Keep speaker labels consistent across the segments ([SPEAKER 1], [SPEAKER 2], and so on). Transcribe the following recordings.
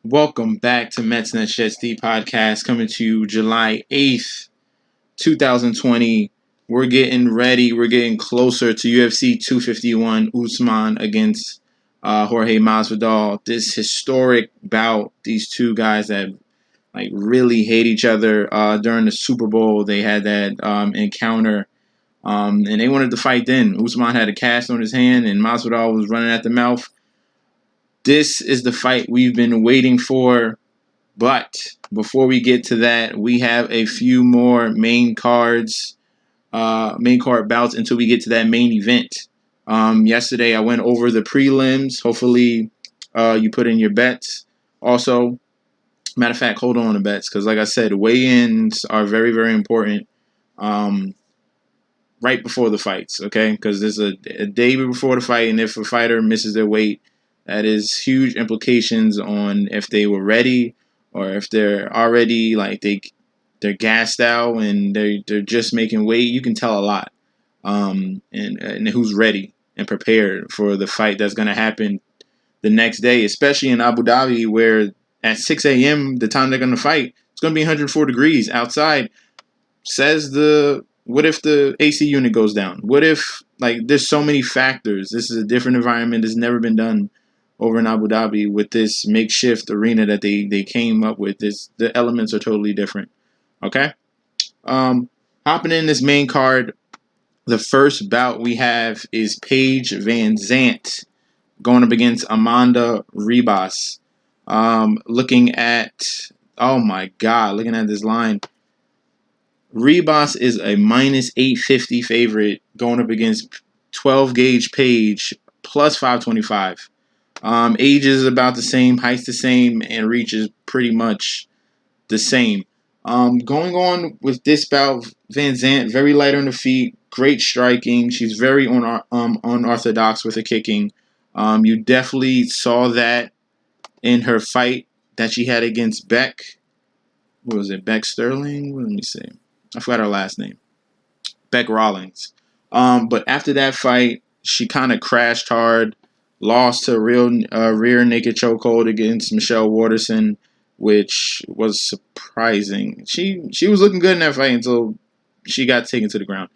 [SPEAKER 1] Welcome back to MetsNetsJetsD podcast coming to you July 8th, 2020. We're getting ready. We're getting closer to UFC 251 Usman against Jorge Masvidal. This historic bout. These two guys that really hate each other. During the Super Bowl, they had that encounter. And they wanted to fight then. Usman had a cast on his hand and Masvidal was running at the mouth. This is the fight we've been waiting for, but before we get to that, we have a few more main card bouts until we get to that main event. Yesterday, I went over the prelims. Hopefully, you put in your bets. Also, matter of fact, hold on to bets because, like I said, weigh-ins are very, very important right before the fights, okay? Because there's a day before the fight, and if a fighter misses their weight, that is huge implications on if they were ready or if they're already they're gassed out and they're just making weight. You can tell a lot, and who's ready and prepared for the fight that's going to happen the next day, especially in Abu Dhabi, where at 6 a.m. the time they're going to fight, it's going to be 104 degrees outside. What if the AC unit goes down? What if there's so many factors? This is a different environment. It's never been done over in Abu Dhabi with this makeshift arena that they came up with. The elements are totally different. Okay? Hopping in this main card, the first bout we have is Paige Vanzant going up against Amanda Rebus. Looking at this line, Rebus is a minus 850 favorite going up against 12 gauge Paige plus 525. Age is about the same, height's the same, and reach is pretty much the same. Going on with this bout, Vanzant, very light on the feet, great striking. She's very unorthodox with her kicking. You definitely saw that in her fight that she had against Beck. What was it? Beck Sterling? Let me see. I forgot her last name. Beck Rawlings. But after that fight, she kind of crashed hard. Lost to a rear naked chokehold against Michelle Waterson, which was surprising. She was looking good in that fight until she got taken to the ground.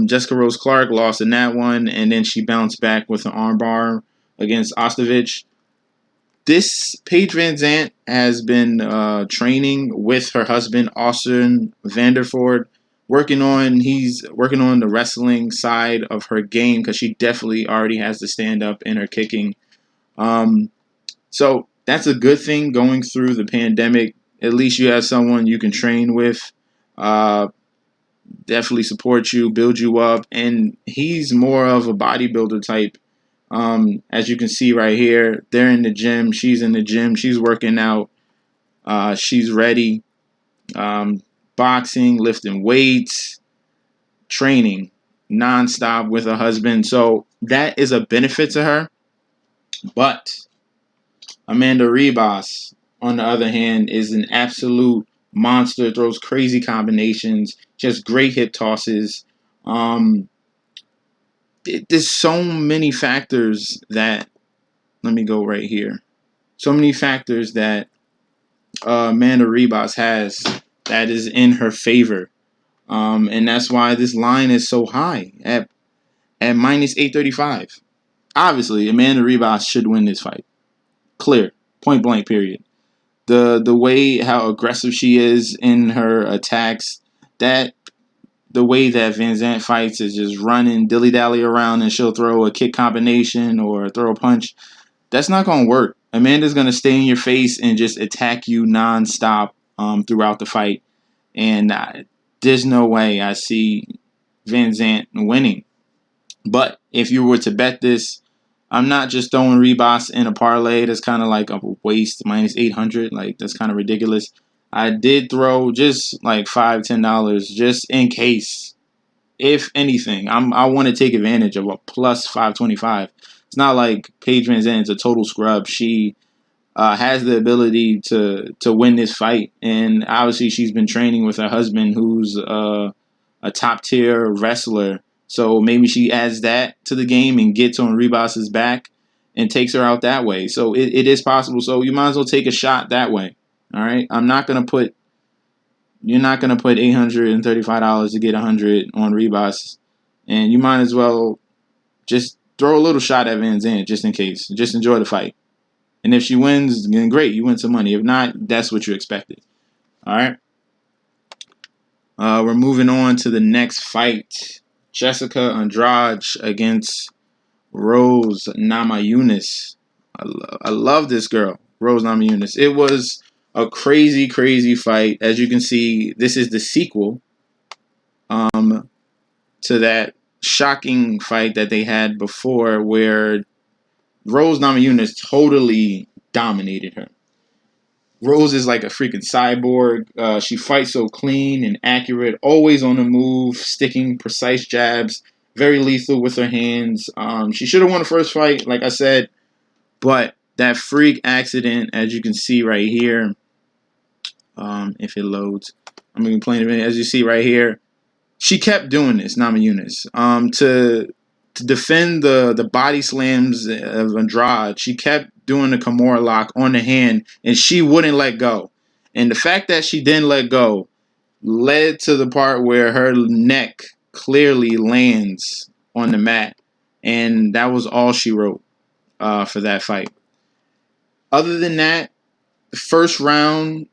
[SPEAKER 1] Jessica Rose Clark lost in that one, and then she bounced back with an armbar against Ostovich. This Paige Vanzant has been training with her husband, Austin Vanderford. He's working on the wrestling side of her game because she definitely already has to stand up in her kicking. So that's a good thing going through the pandemic. At least you have someone you can train with, definitely support you, build you up. And he's more of a bodybuilder type. As you can see right here, they're in the gym. She's in the gym. She's working out. She's ready. Boxing, lifting weights, training nonstop with her husband. So that is a benefit to her. But Amanda Rebus, on the other hand, is an absolute monster. Throws crazy combinations, just great hip tosses. There's so many factors that, let me go right here. So many factors that Amanda Rebus has that is in her favor. And that's why this line is so high at minus 835. Obviously, Amanda Rebus should win this fight. Clear. Point blank, period. The way how aggressive she is in her attacks, the way that Vanzant fights is just running dilly-dally around and she'll throw a kick combination or throw a punch. That's not going to work. Amanda's going to stay in your face and just attack you nonstop throughout the fight. And there's no way I see Vanzant winning. But if you were to bet this, I'm not just throwing Rebus in a parlay. That's kind of like a waste, minus 800. That's kind of ridiculous. I did throw just $5, $10 just in case. If anything, I want to take advantage of a plus 525. It's not like Paige Vanzant is a total scrub. She has the ability to win this fight. And obviously she's been training with her husband, who's a top-tier wrestler. So maybe she adds that to the game and gets on Rebus's back and takes her out that way. So it is possible. So you might as well take a shot that way. All right. You're not gonna put $835 to get 100 on Rebus, and you might as well just throw a little shot at Vanzant just in case. Just enjoy the fight. And if she wins, then great, you win some money. If not, that's what you expected. All right. We're moving on to the next fight. Jessica Andrade against Rose Namajunas. I love this girl, Rose Namajunas. It was a crazy, crazy fight. As you can see, this is the sequel to that shocking fight that they had before where Rose Namajunas totally dominated her. Rose is like a freaking cyborg. She fights so clean and accurate, always on the move, sticking precise jabs, very lethal with her hands. She should have won the first fight, like I said, but that freak accident, as you can see right here, if it loads, I'm going to be playing it. As you see right here, she kept doing this, Namajunas, to defend the body slams of Andrade. She kept doing the Kimura lock on the hand, and she wouldn't let go. And the fact that she didn't let go led to the part where her neck clearly lands on the mat, and that was all she wrote for that fight. Other than that, the first round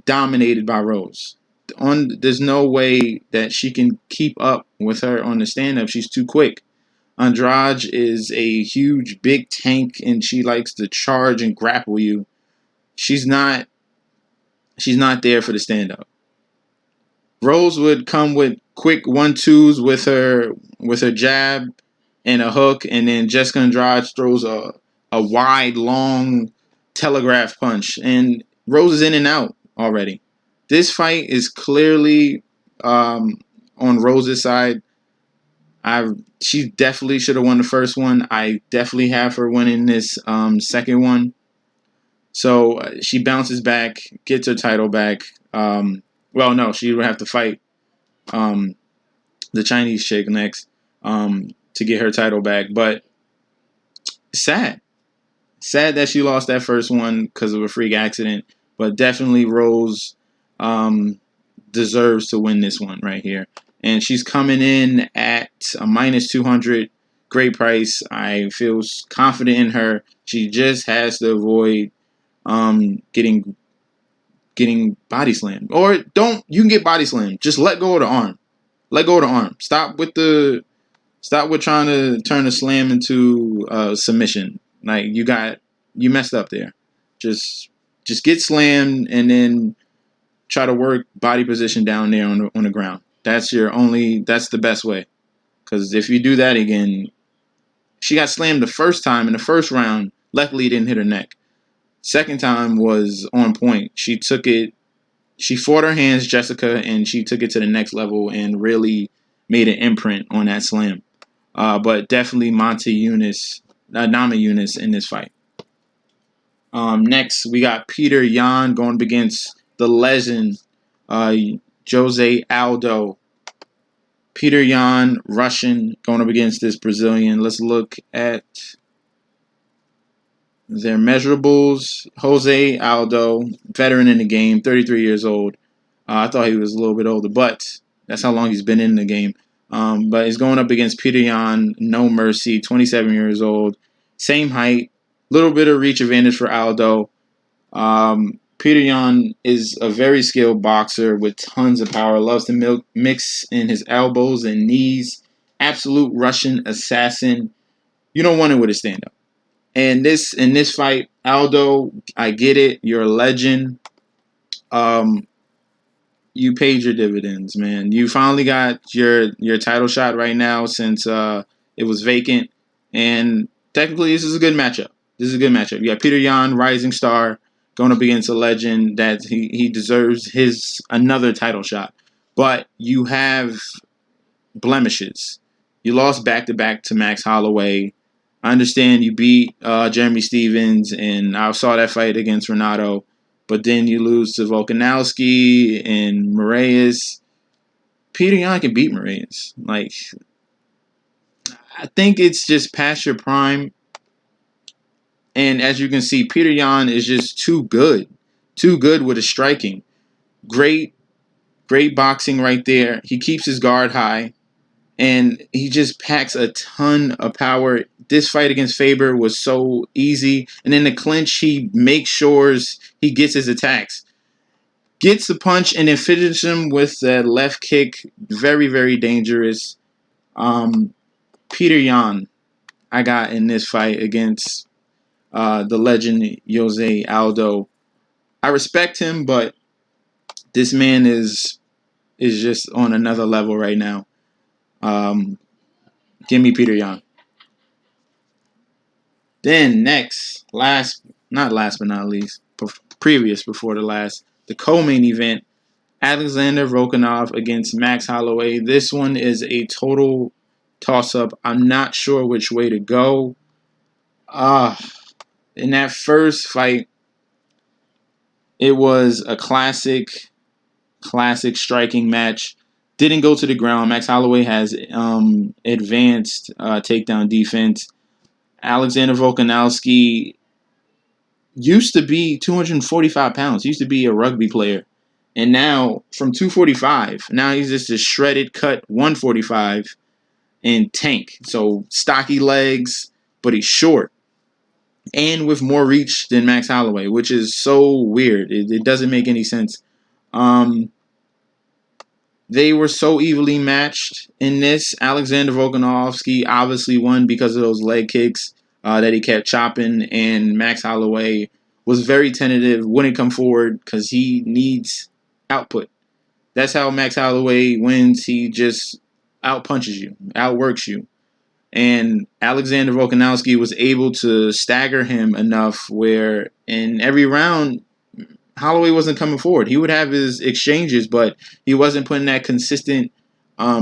[SPEAKER 1] dominated by Rose. There's no way that she can keep up with her on the stand-up. She's too quick. Andrade is a huge, big tank, and she likes to charge and grapple you. She's not there for the stand-up. Rose would come with quick 1-2s with her jab and a hook, and then Jessica Andrade throws a wide, long telegraph punch, and Rose is in and out already. This fight is clearly on Rose's side. She definitely should have won the first one. I definitely have her winning this second one. So she bounces back, gets her title back. Well, no, she would have to fight the Chinese chick next to get her title back. But sad that she lost that first one because of a freak accident. But definitely Rose deserves to win this one right here. And she's coming in at a -200. Great price. I feel confident in her. She just has to avoid getting body slammed. Or you can get body slammed. Just let go of the arm. Let go of the arm. Stop with trying to turn a slam into submission. Like you messed up there. Just get slammed and then try to work body position down there on the ground. That's the best way. Because if you do that again, she got slammed the first time in the first round. Luckily, it didn't hit her neck. Second time was on point. She fought her hands, Jessica, and she took it to the next level and really made an imprint on that slam. But definitely Namajunas in this fight. Next, we got Peter Yan going up against the legend, Jose Aldo. Peter Yan, Russian, going up against this Brazilian. Let's look at their measurables. Jose Aldo, veteran in the game, 33 years old. I thought he was a little bit older, but that's how long he's been in the game. But he's going up against Peter Yan, no mercy, 27 years old. Same height, little bit of reach advantage for Aldo. Peter Yan is a very skilled boxer with tons of power. Loves to mix in his elbows and knees. Absolute Russian assassin. You don't want it with a stand-up. And in this fight, Aldo, I get it. You're a legend. You paid your dividends, man. You finally got your title shot right now since it was vacant. And technically, this is a good matchup. You got Peter Yan, rising star, going up against a legend that he deserves another title shot. But you have blemishes. You lost back-to-back to Max Holloway. I understand you beat Jeremy Stevens, and I saw that fight against Renato. But then you lose to Volkanovski and Moraes. Peter Yan can beat Moraes. I think it's just past your prime. And as you can see, Peter Yan is just too good with his striking. Great boxing right there. He keeps his guard high, and he just packs a ton of power. This fight against Faber was so easy, and in the clinch, he makes sure he gets his attacks. Gets the punch and then finishes him with that left kick. Very, very dangerous. Peter Yan, I got in this fight against the legend Jose Aldo. I respect him, but this man is just on another level right now. Give me Peter Yan. Then next, not last but not least, before the last, the co-main event, Alexander Volkanovski against Max Holloway. This one is a total toss-up. I'm not sure which way to go. In that first fight, it was a classic striking match. Didn't go to the ground. Max Holloway has advanced takedown defense. Alexander Volkanovski used to be 245 pounds. He used to be a rugby player. And now, from 245, now he's just a shredded cut 145 and tank. So, stocky legs, but he's short. And with more reach than Max Holloway, which is so weird. It doesn't make any sense. They were so evenly matched in this. Alexander Volkanovski obviously won because of those leg kicks that he kept chopping. And Max Holloway was very tentative, wouldn't come forward because he needs output. That's how Max Holloway wins. He just outpunches you, outworks you. And Alexander Volkanovski was able to stagger him enough where in every round, Holloway wasn't coming forward. He would have his exchanges, but he wasn't putting that consistent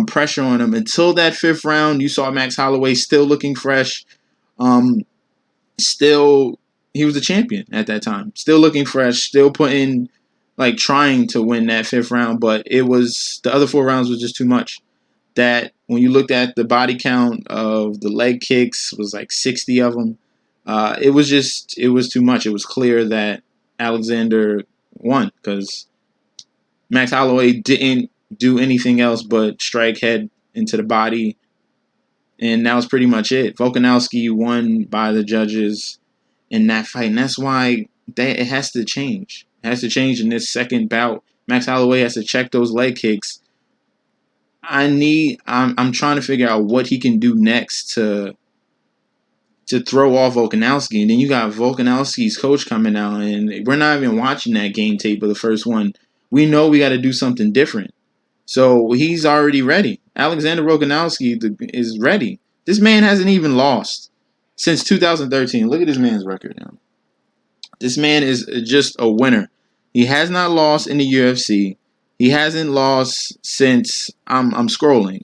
[SPEAKER 1] pressure on him. Until that fifth round, you saw Max Holloway still looking fresh. He was a champion at that time. Still looking fresh, still trying to win that fifth round, but the other 4 rounds was just too much. That when you looked at the body count of the leg kicks, was like 60 of them. It was too much. It was clear that Alexander won because Max Holloway didn't do anything else but strike head into the body, and that was pretty much it. Volkanovski won by the judges in that fight, and that's why it has to change. It has to change in this second bout. Max Holloway has to check those leg kicks. I'm trying to figure out what he can do next to throw off Volkanovski. And then you got Volkanovski's coach coming out, and we're not even watching that game tape of the first one. We know we got to do something different. So he's already ready. Alexander Volkanovski is ready. This man hasn't even lost since 2013. Look at this man's record now. This man is just a winner. He has not lost in the UFC. He hasn't lost since I'm scrolling.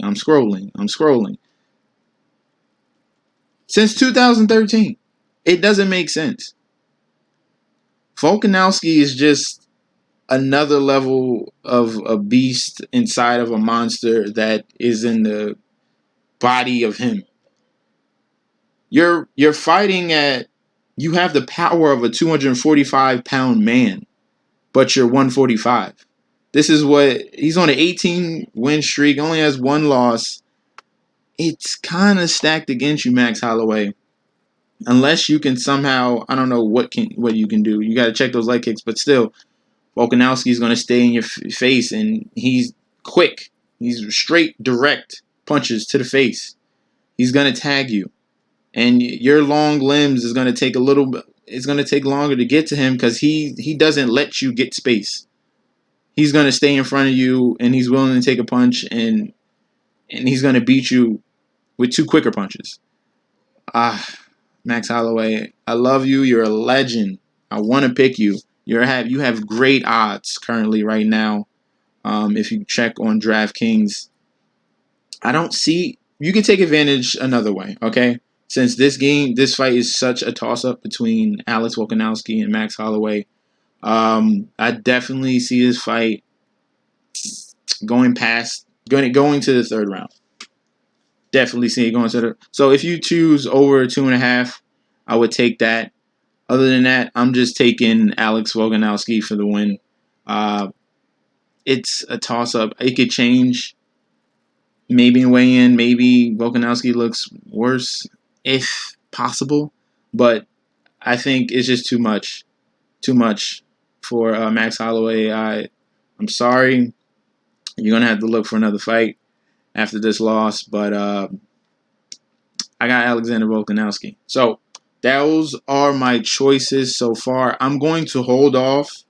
[SPEAKER 1] Since 2013. It doesn't make sense. Volkanovski is just another level of a beast inside of a monster that is in the body of him. You're fighting you have the power of a 245-pound man, but you're 145. This is he's on an 18-win streak, only has 1 loss. It's kind of stacked against you, Max Holloway. Unless you can somehow, I don't know what you can do. You got to check those leg kicks, but still, Volkanovski is going to stay in your face, and he's quick. He's straight, direct punches to the face. He's going to tag you, and your long limbs is going to take a little bit. It's going to take longer to get to him because he doesn't let you get space. He's going to stay in front of you, and he's willing to take a punch, and he's going to beat you with 2 quicker punches. Max Holloway, I love you. You're a legend. I want to pick you. You have great odds currently right now. If you check on DraftKings, I don't see you can take advantage another way. Okay, since this fight is such a toss-up between Alex Volkanovski and Max Holloway. I definitely see this fight going to the 3rd round. Definitely see it going to the. So if you choose over 2.5, I would take that. Other than that, I'm just taking Alex Volkanovski for the win. It's a toss-up. It could change. Maybe weigh in. Maybe Volkanovski looks worse, if possible. But I think it's just too much. Too much for Max Holloway. I'm sorry. You're going to have to look for another fight after this loss. But I got Alexander Volkanovski. So those are my choices so far. I'm going to hold off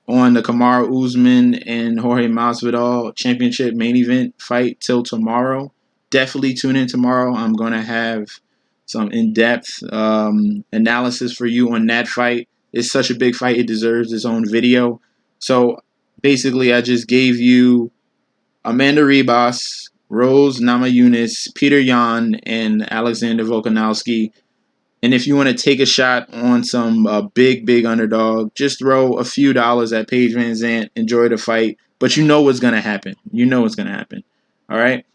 [SPEAKER 1] on the Kamaru Usman and Jorge Masvidal championship main event fight till tomorrow. Definitely tune in tomorrow. I'm going to have some in-depth analysis for you on that fight. It's such a big fight. It deserves its own video. So basically, I just gave you Amanda Rebus, Rose Namajunas, Peter Yan, and Alexander Volkanovski. And if you want to take a shot on some big underdog, just throw a few dollars at Paige Vanzant. Enjoy the fight. But you know what's going to happen. You know what's going to happen. All right?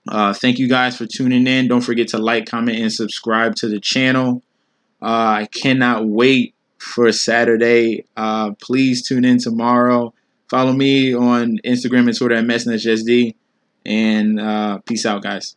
[SPEAKER 1] Thank you guys for tuning in. Don't forget to like, comment, and subscribe to the channel. I cannot wait for Saturday. Please tune in tomorrow. Follow me on Instagram and Twitter at MetsNetsJetsD. And peace out, guys.